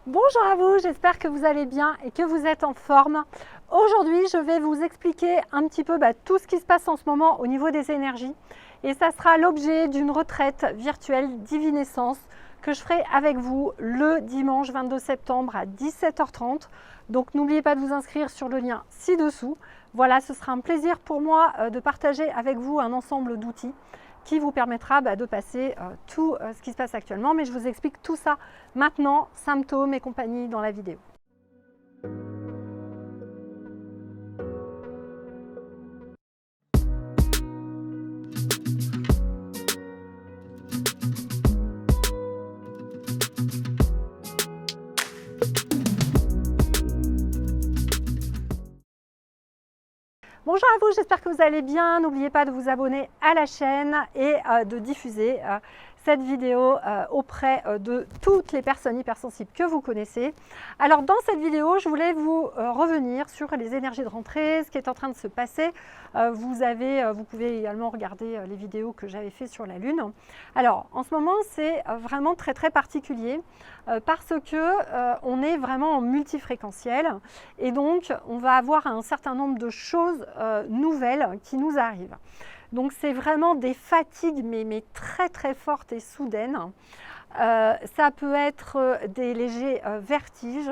Bonjour à vous, j'espère que vous allez bien et que vous êtes en forme. Aujourd'hui, je vais vous expliquer un petit peu tout ce qui se passe en ce moment au niveau des énergies. Et ça sera l'objet d'une retraite virtuelle Divinescence que je ferai avec vous le dimanche 22 septembre à 17h30. Donc n'oubliez pas de vous inscrire sur le lien ci-dessous. Voilà, ce sera un plaisir pour moi de partager avec vous un ensemble d'outils qui vous permettra de passer tout ce qui se passe actuellement. Mais je vous explique tout ça maintenant, symptômes et compagnie dans la vidéo. Bonjour à vous, j'espère que vous allez bien. N'oubliez pas de vous abonner à la chaîne et de diffuser cette vidéo auprès de toutes les personnes hypersensibles que vous connaissez. Alors dans cette vidéo, je voulais vous revenir sur les énergies de rentrée, ce qui est en train de se passer. Vous pouvez également regarder les vidéos que j'avais fait sur la Lune. Alors en ce moment, c'est vraiment très particulier parce que on est vraiment en multifréquentiel et donc on va avoir un certain nombre de choses nouvelles qui nous arrivent. Donc c'est vraiment des fatigues mais très fortes et soudaines. Ça peut être des légers vertiges.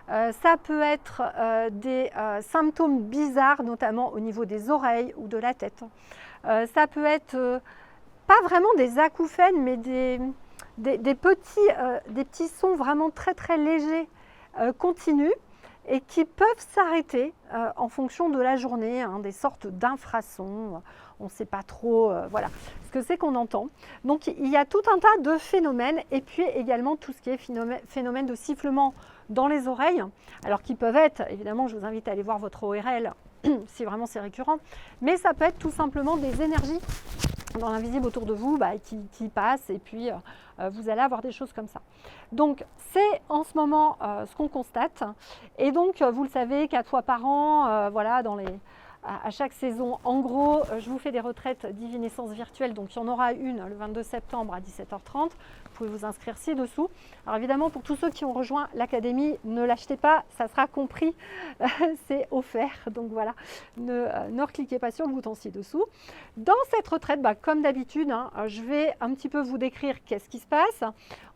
Ça peut être des symptômes bizarres, notamment au niveau des oreilles ou de la tête. Ça peut être pas vraiment des acouphènes, mais des petits sons vraiment très légers, continus, et qui peuvent s'arrêter en fonction de la journée, des sortes d'infrasons. On ne sait pas trop voilà, ce que c'est qu'on entend. Donc il y a tout un tas de phénomènes et puis également tout ce qui est phénomène de sifflement dans les oreilles, alors qui peuvent être, évidemment je vous invite à aller voir votre ORL si vraiment c'est récurrent, mais ça peut être tout simplement des énergies dans l'invisible autour de vous qui passent et puis vous allez avoir des choses comme ça. Donc c'est en ce moment ce qu'on constate et donc vous le savez 4 fois par an, voilà, à chaque saison, en gros, je vous fais des retraites Divinescence virtuelles, donc il y en aura une le 22 septembre à 17h30. Vous pouvez vous inscrire ci-dessous. Alors évidemment, pour tous ceux qui ont rejoint l'académie, ne l'achetez pas, ça sera compris, c'est offert. Donc voilà, ne recliquez pas sur le bouton ci-dessous. Dans cette retraite, comme d'habitude, je vais un petit peu vous décrire qu'est-ce qui se passe.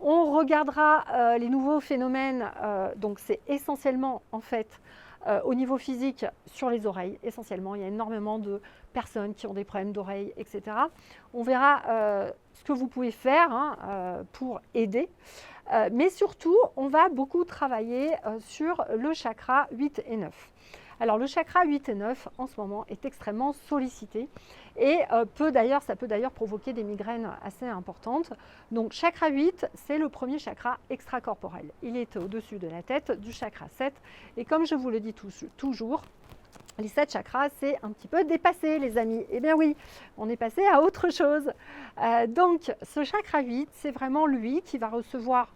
On regardera les nouveaux phénomènes, donc c'est essentiellement en fait au niveau physique sur les oreilles, essentiellement. Il y a énormément de personnes qui ont des problèmes d'oreilles, etc. On verra ce que vous pouvez faire pour aider. Mais surtout, on va beaucoup travailler sur le chakra 8 et 9. Alors le chakra 8 et 9 en ce moment est extrêmement sollicité et ça peut d'ailleurs provoquer des migraines assez importantes. Donc chakra 8, c'est le premier chakra extracorporel. Il est au-dessus de la tête du chakra 7 et comme je vous le dis toujours, les 7 chakras, c'est un petit peu dépassé, les amis. Eh bien oui, on est passé à autre chose. Donc ce chakra 8, c'est vraiment lui qui va recevoir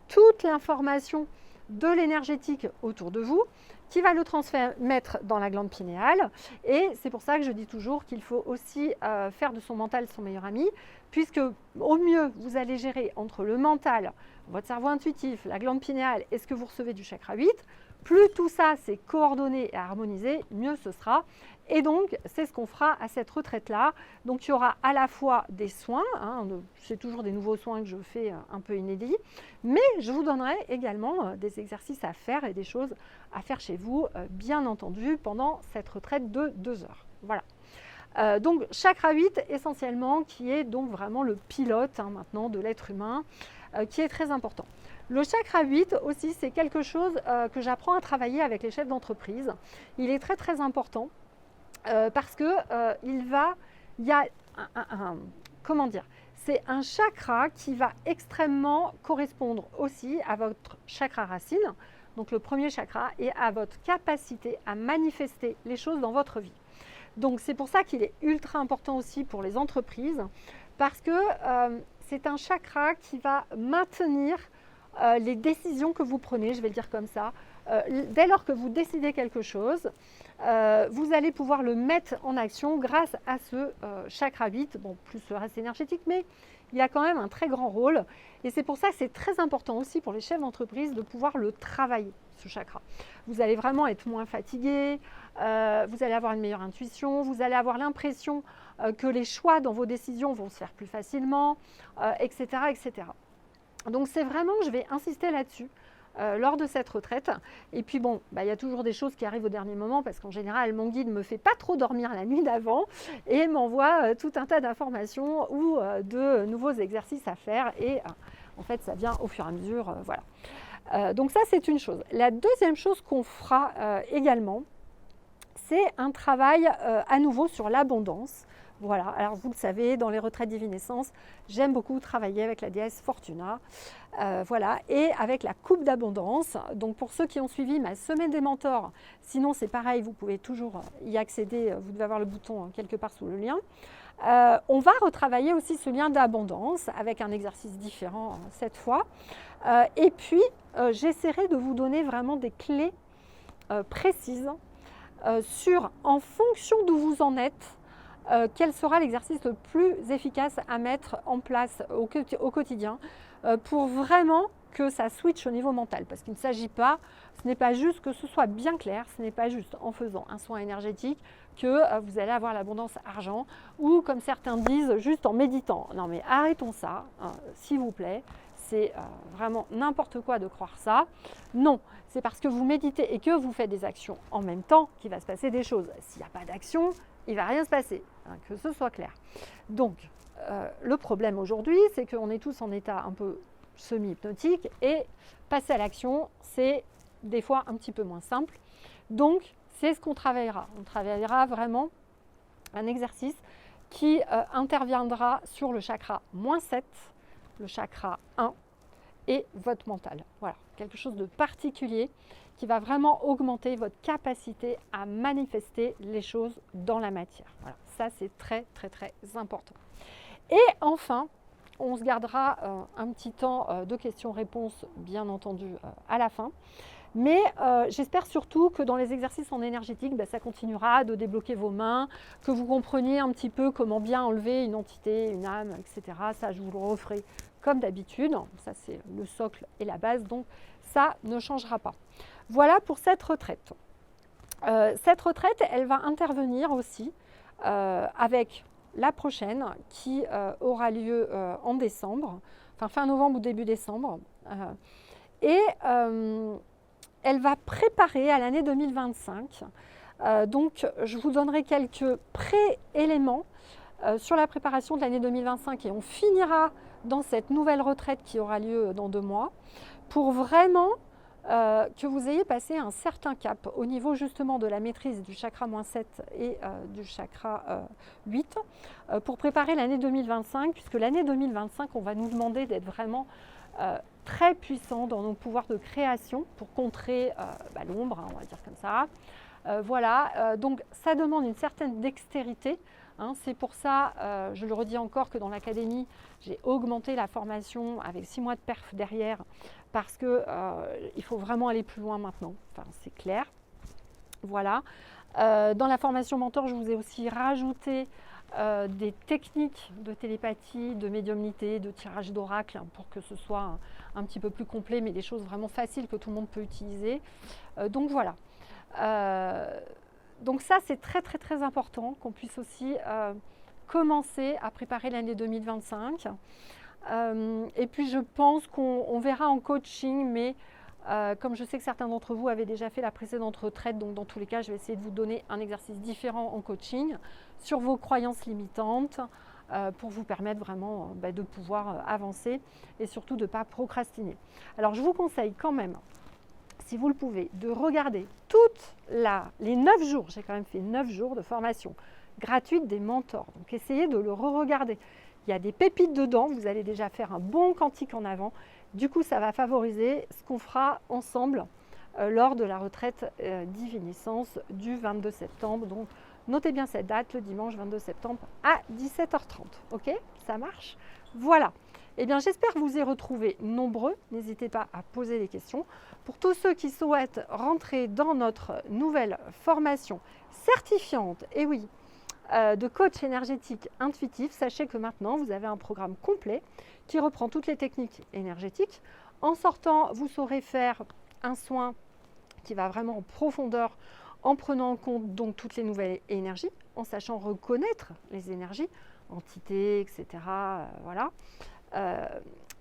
toute l'information de l'énergétique autour de vous, qui va le transmettre dans la glande pinéale. Et c'est pour ça que je dis toujours qu'il faut aussi faire de son mental son meilleur ami, puisque au mieux, vous allez gérer entre le mental, votre cerveau intuitif, la glande pinéale et ce que vous recevez du chakra 8. Plus tout ça c'est coordonné et harmonisé, mieux ce sera. Et donc, c'est ce qu'on fera à cette retraite-là. Donc, il y aura à la fois des soins, c'est toujours des nouveaux soins que je fais un peu inédits, mais je vous donnerai également des exercices à faire et des choses à faire chez vous, bien entendu, pendant cette retraite de 2 heures. Voilà. Donc, chakra 8, essentiellement, qui est donc vraiment le pilote maintenant de l'être humain, qui est très important. Le chakra 8 aussi, c'est quelque chose que j'apprends à travailler avec les chefs d'entreprise. Il est très important. Parce que c'est un chakra qui va extrêmement correspondre aussi à votre chakra racine, donc le premier chakra, et à votre capacité à manifester les choses dans votre vie. Donc c'est pour ça qu'il est ultra important aussi pour les entreprises, parce que c'est un chakra qui va maintenir les décisions que vous prenez, je vais le dire comme ça. Dès lors que vous décidez quelque chose, vous allez pouvoir le mettre en action grâce à ce chakra 8, bon, plus le reste énergétique, mais il a quand même un très grand rôle. Et c'est pour ça que c'est très important aussi pour les chefs d'entreprise de pouvoir le travailler, ce chakra. Vous allez vraiment être moins fatigué, vous allez avoir une meilleure intuition, vous allez avoir l'impression que les choix dans vos décisions vont se faire plus facilement, etc., etc. Donc c'est vraiment, je vais insister là-dessus. Lors de cette retraite. Et puis bon, il y a toujours des choses qui arrivent au dernier moment parce qu'en général, mon guide ne me fait pas trop dormir la nuit d'avant et m'envoie tout un tas d'informations ou de nouveaux exercices à faire. Et en fait, ça vient au fur et à mesure. Voilà. Donc ça, c'est une chose. La deuxième chose qu'on fera également, c'est un travail à nouveau sur l'abondance. Voilà, alors vous le savez, dans les retraites divinescence, j'aime beaucoup travailler avec la déesse Fortuna, voilà, et avec la coupe d'abondance. Donc pour ceux qui ont suivi ma semaine des mentors, sinon c'est pareil, vous pouvez toujours y accéder, vous devez avoir le bouton quelque part sous le lien. On va retravailler aussi ce lien d'abondance avec un exercice différent cette fois. Et puis, j'essaierai de vous donner vraiment des clés précises sur, en fonction d'où vous en êtes, quel sera l'exercice le plus efficace à mettre en place au quotidien pour vraiment que ça switch au niveau mental. Parce qu'il ne s'agit pas, ce n'est pas juste que ce soit bien clair, ce n'est pas juste en faisant un soin énergétique que vous allez avoir l'abondance argent ou comme certains disent, juste en méditant. Non mais arrêtons ça, hein, s'il vous plaît. C'est vraiment n'importe quoi de croire ça. Non, c'est parce que vous méditez et que vous faites des actions en même temps qu'il va se passer des choses. S'il n'y a pas d'action, il ne va rien se passer, hein, que ce soit clair. Donc, le problème aujourd'hui, c'est qu'on est tous en état un peu semi-hypnotique et passer à l'action, c'est des fois un petit peu moins simple. Donc, c'est ce qu'on travaillera. On travaillera vraiment un exercice qui interviendra sur le chakra -7, le chakra 1 et votre mental. Voilà, quelque chose de particulier qui va vraiment augmenter votre capacité à manifester les choses dans la matière. Voilà, ça c'est très très très important. Et enfin, on se gardera un petit temps de questions-réponses, bien entendu, à la fin. Mais j'espère surtout que dans les exercices en énergétique, ça continuera de débloquer vos mains, que vous compreniez un petit peu comment bien enlever une entité, une âme, etc. Ça, je vous le referai comme d'habitude. Ça, c'est le socle et la base, donc ça ne changera pas. Voilà pour cette retraite. Cette retraite, elle va intervenir aussi avec la prochaine qui aura lieu en décembre, enfin fin novembre ou début décembre. Elle va préparer à l'année 2025. Donc, je vous donnerai quelques pré-éléments sur la préparation de l'année 2025 et on finira dans cette nouvelle retraite qui aura lieu dans 2 mois pour vraiment que vous ayez passé un certain cap au niveau justement de la maîtrise du chakra -7 et du chakra 8 pour préparer l'année 2025 puisque l'année 2025, on va nous demander d'être vraiment très puissant dans nos pouvoirs de création pour contrer l'ombre, hein, on va dire comme ça. Voilà, donc ça demande une certaine dextérité. Hein, c'est pour ça, je le redis encore, que dans l'académie, j'ai augmenté la formation avec 6 mois de perf derrière parce qu'il faut vraiment aller plus loin maintenant, enfin, c'est clair. Voilà. Dans la formation mentor, je vous ai aussi rajouté des techniques de télépathie, de médiumnité, de tirage d'oracle hein, pour que ce soit un petit peu plus complet, mais des choses vraiment faciles que tout le monde peut utiliser. Donc voilà. Donc ça, c'est très très très important qu'on puisse aussi commencer à préparer l'année 2025. Et puis je pense qu'on verra en coaching, mais comme je sais que certains d'entre vous avaient déjà fait la précédente retraite, donc dans tous les cas, je vais essayer de vous donner un exercice différent en coaching sur vos croyances limitantes pour vous permettre vraiment de pouvoir avancer et surtout de ne pas procrastiner. Alors je vous conseille quand même, si vous le pouvez, de regarder les 9 jours, j'ai quand même fait 9 jours de formation gratuite des mentors, donc essayez de le re-regarder. Il y a des pépites dedans, vous allez déjà faire un bon quantique en avant. Du coup, ça va favoriser ce qu'on fera ensemble lors de la retraite divinescence du 22 septembre. Donc, notez bien cette date, le dimanche 22 septembre à 17h30. Ok, ça marche? Voilà. Eh bien, j'espère vous y retrouver nombreux. N'hésitez pas à poser des questions. Pour tous ceux qui souhaitent rentrer dans notre nouvelle formation certifiante, et oui, de coach énergétique intuitif, sachez que maintenant vous avez un programme complet qui reprend toutes les techniques énergétiques. En sortant, vous saurez faire un soin qui va vraiment en profondeur en prenant en compte donc toutes les nouvelles énergies, en sachant reconnaître les énergies, entités, etc. Voilà.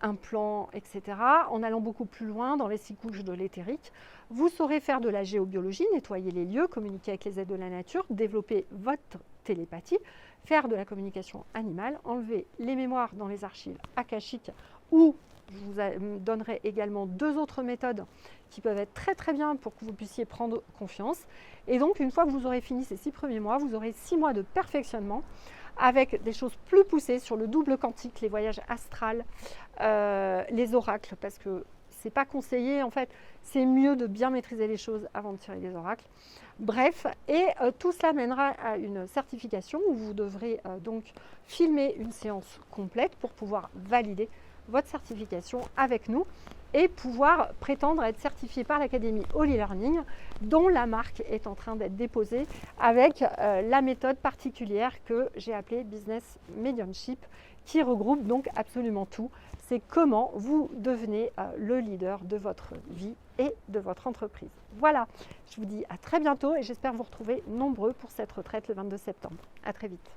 Implants, etc. En allant beaucoup plus loin dans les 6 couches de l'éthérique. Vous saurez faire de la géobiologie, nettoyer les lieux, communiquer avec les êtres de la nature, développer votre télépathie, faire de la communication animale, enlever les mémoires dans les archives akashiques ou je vous donnerai également 2 autres méthodes qui peuvent être très très bien pour que vous puissiez prendre confiance. Et donc une fois que vous aurez fini ces 6 premiers mois, vous aurez 6 mois de perfectionnement avec des choses plus poussées sur le double quantique, les voyages astrales, les oracles, parce que c'est pas conseillé, en fait, c'est mieux de bien maîtriser les choses avant de tirer les oracles. Bref, et tout cela mènera à une certification où vous devrez donc filmer une séance complète pour pouvoir valider votre certification avec nous et pouvoir prétendre être certifié par l'Académie Holy Learning, dont la marque est en train d'être déposée avec la méthode particulière que j'ai appelée Business Mediumship, qui regroupe donc absolument tout. C'est comment vous devenez le leader de votre vie et de votre entreprise. Voilà, je vous dis à très bientôt et j'espère vous retrouver nombreux pour cette retraite le 22 septembre. À très vite.